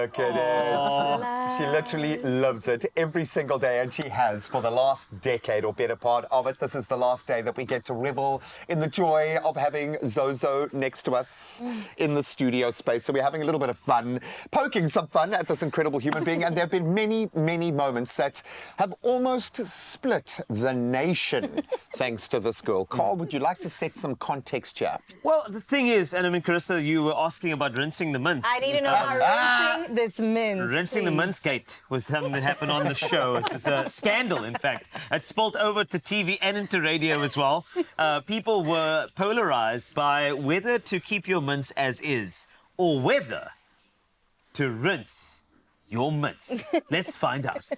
Look at it. She literally loves it every single day, and she has for the last decade or better part of it. This is the last day that we get to revel in the joy of having Zozo next to us in the studio space. So we're having a little bit of fun, poking some fun at this incredible human being. And there have been many, many moments that have almost split the nation thanks to this girl. Carl, would you like to set some context here? Well, the thing is, and I mean, Carissa, you were asking about rinsing the mince. I need to know how rinsing this mince. Rinsing the mince gate was something that happened on the show. It was a scandal, in fact. It spilled over to TV and into radio as well. People were polarized by whether to keep your mince as is or whether to rinse your mince. Let's find out.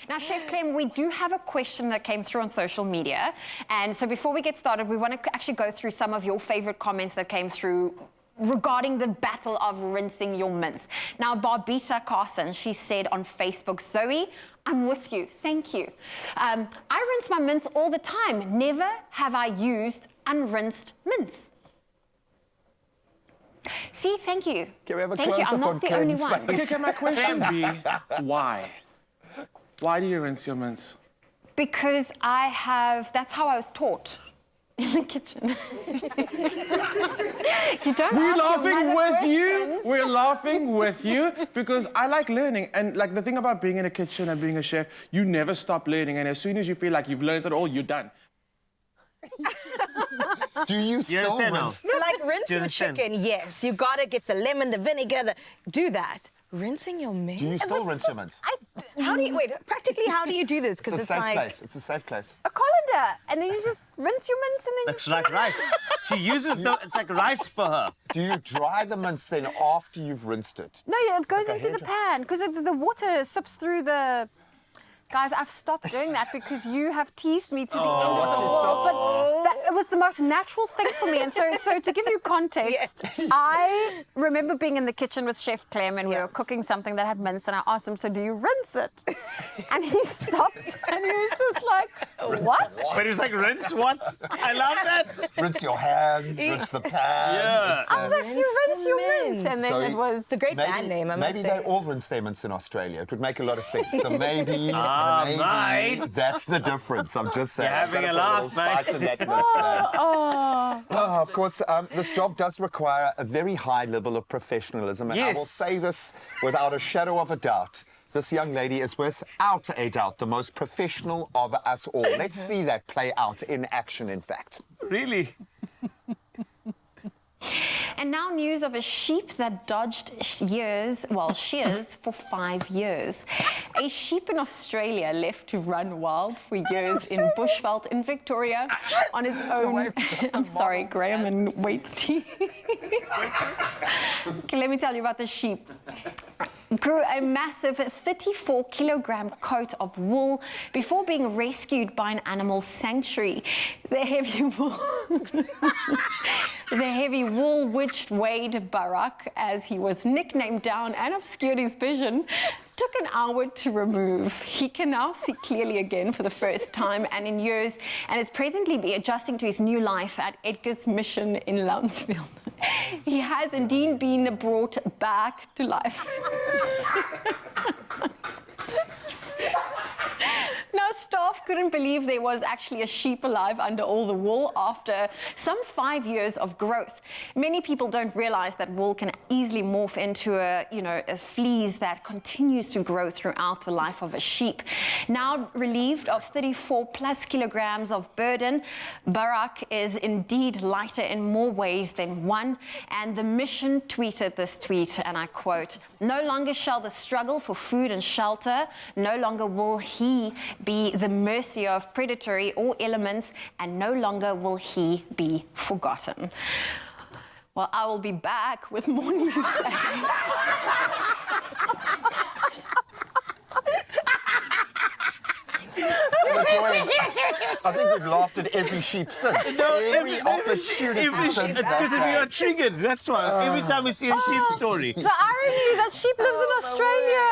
Now, Chef Clem, we do have a question that came through on social media. And so before we get started, we want to actually go through some of your favorite comments that came through regarding the battle of rinsing your mince. Now, Barbita Carson, she said on Facebook, Zoe, I'm with you. Thank you. I rinse my mince all the time. Never have I used unrinsed mince. See, thank you. Can we have a thank you. I'm not the only one. Okay, can my question be why? Why do you rinse your mince? Because that's how I was taught in the kitchen. You don't We're ask laughing your mother with questions. you. We're laughing with you because I like learning. And like the thing about being in a kitchen and being a chef, you never stop learning. And as soon as you feel like you've learned it all, you're done. Do you still rinse? No, like rinse Do you your understand? chicken, yes. You gotta get the lemon, the vinegar, do that. Rinsing your mince? Do you still rinse your mince? How do you, practically how do you do this? It's Because a it's safe like... place. It's a safe place. A colander, and then you just rinse your mince and then That's like rice. She uses it's like rice for her. Do you dry the mince then after you've rinsed it? No, yeah, it goes into the pan because the water sips through the... Guys, I've stopped doing that because you have teased me to the end of the world. But it was the most natural thing for me. And so to give you context, I remember being in the kitchen with Chef Clem and we were cooking something that had mince and I asked him, so do you rinse it? And he stopped and he was just like, what? But he's like, rinse what? I love that. Rinse your hands, rinse the pan. Yeah. I was like, you rinse your mince. And then So it was... It's a great band name, I must Maybe say. they all rinse their mince in Australia. It would make a lot of sense. So maybe, mate. that's the difference. I'm just saying. You're having I've a gotta laugh, put little mate. spice in that mince, man. Of course, this job does require a very high level of professionalism. And I will Yes. say this without a shadow of a doubt. This young lady is without a doubt the most professional of us all. Let's see that play out in action, in fact. Really? And now news of a sheep that dodged shears for 5 years. A sheep in Australia left to run wild for years in Bushveld in Victoria on his own. I'm sorry, Graeme and Wasty. Okay, let me tell you about the sheep. Grew a massive 34-kilogram coat of wool before being rescued by an animal sanctuary. The heavy wool which weighed Barak, as he was nicknamed down and obscured his vision, took an hour to remove. He can now see clearly again for the first time and in years, and is presently be adjusting to his new life at Edgar's Mission in Lounsfield. He has indeed been brought back to life. Now, staff couldn't believe there was actually a sheep alive under all the wool after some 5 years of growth. Many people don't realize that wool can easily morph into a fleece that continues to grow throughout the life of a sheep. Now relieved of 34 plus kilograms of burden, Barak is indeed lighter in more ways than one. And the mission tweeted this tweet, and I quote, "No longer shall the struggle for food and shelter, no longer will he be the mercy of predatory or elements, and no longer will he be forgotten." Well, I will be back with more new facts. I think we've laughed at every sheep since. Every opportunity since that Because we are time. triggered, that's why. Every time we see a sheep story. The irony that sheep lives in Australia.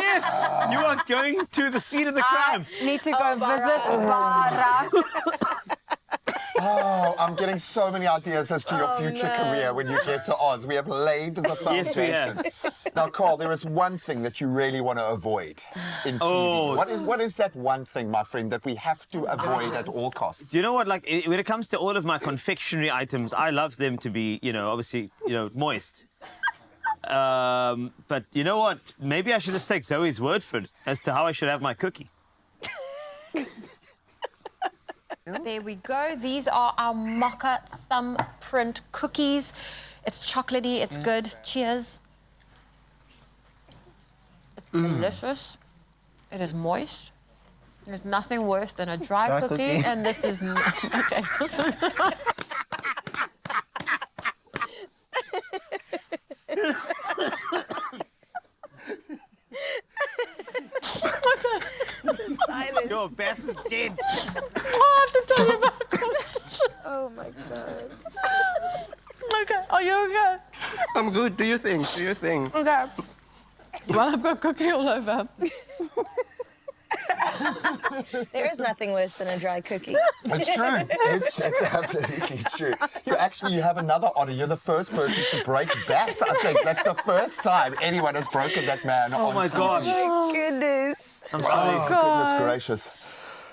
Yes, you are going to the scene of the crime. I need to go visit Barak. Oh, I'm getting so many ideas as to your future career when you get to Oz. We have laid the Yes, we foundation. Now, Carl, there is one thing that you really want to avoid in TV. Oh. What is that one thing, my friend, that we have to avoid at all costs? Do you know what? Like, when it comes to all of my confectionery items, I love them to be, obviously, moist. But you know what? Maybe I should just take Zoe's word for it as to how I should have my cookie. There we go. These are our mocha thumbprint cookies. It's chocolatey, it's good. Cheers. It's delicious. It is moist. There's nothing worse than a dry cookie, and this is... Okay. Your Bess is dead. Oh, I have to tell you about a conversation. Oh my God. Okay, are you okay? I'm good. Do your thing. Do your thing. Okay. Well, I've got cookie all over. There is nothing worse than a dry cookie. It's true. It's absolutely true. You have another honor. You're the first person to break Bass, I think. That's the first time anyone has broken that man Oh on my TV. gosh. Oh my goodness. I'm sorry. Oh, goodness gracious.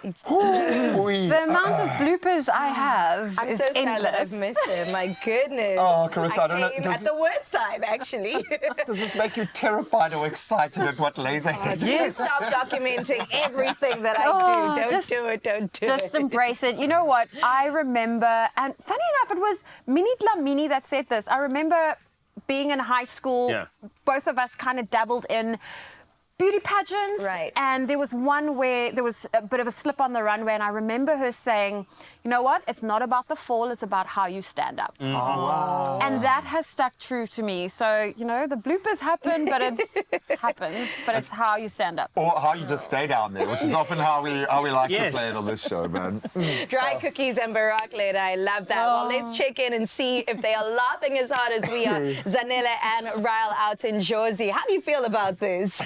The amount of bloopers I have I'm is so sad endless. that I've missed it. My goodness. Oh, Carissa, I don't know, came does- at the worst time, actually. Does this make you terrified or excited at what lays ahead? Yes. Stop documenting everything that I Oh, do. Don't just- do it. Don't do it. Just embrace it. You know what? I remember, and funny enough, it was Mini Dlamini that said this. I remember being in high school, Yeah. both of us kind of dabbled in beauty pageants. Right. And there was one where there was a bit of a slip on the runway, and I remember her saying, you know what? It's not about the fall, it's about how you stand up. Oh, wow. And that has stuck true to me. So, the bloopers happen, but it's how you stand up. Or how you just stay down there, which is often how we like to Yes. play it on this show, man. Dry cookies and Barack later. I love that. Well, let's check in and see if they are laughing as hard as we are. Zanele and Ryle out in Jersey. How do you feel about this?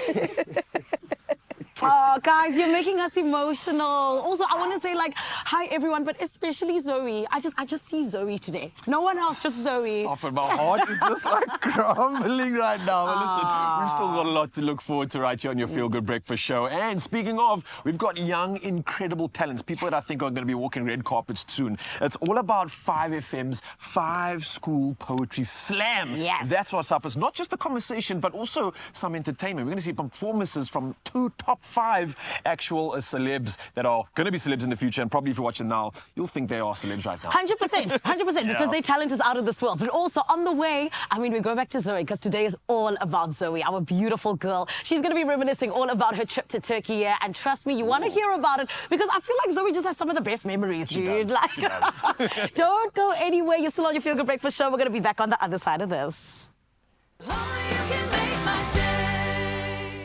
Oh, guys, you're making us emotional. Also, I want to say, hi, everyone, but especially Zoe. I just see Zoe today. No one else, just Zoe. Stop it, my heart is just crumbling right now. But listen, we've still got a lot to look forward to right here on your Feel Good Breakfast Show. And speaking of, we've got young, incredible talents, people that I think are going to be walking red carpets soon. It's all about 5FM's 5 School Poetry Slam. Yes. That's what's up. It's not just a conversation, but also some entertainment. We're going to see performances from 2 top 5 actual celebs that are going to be celebs in the future. And probably if you're watching now, you'll think they are celebs right now. 100%, because their talent is out of this world. But also on the way, we go back to Zoe, because today is all about Zoe, our beautiful girl. She's going to be reminiscing all about her trip to Turkey here. And trust me, you want to hear about it, because I feel like Zoe just has some of the best memories, dude. She does. Don't go anywhere. You're still on your Feel Good Breakfast Show. We're going to be back on the other side of this. All you can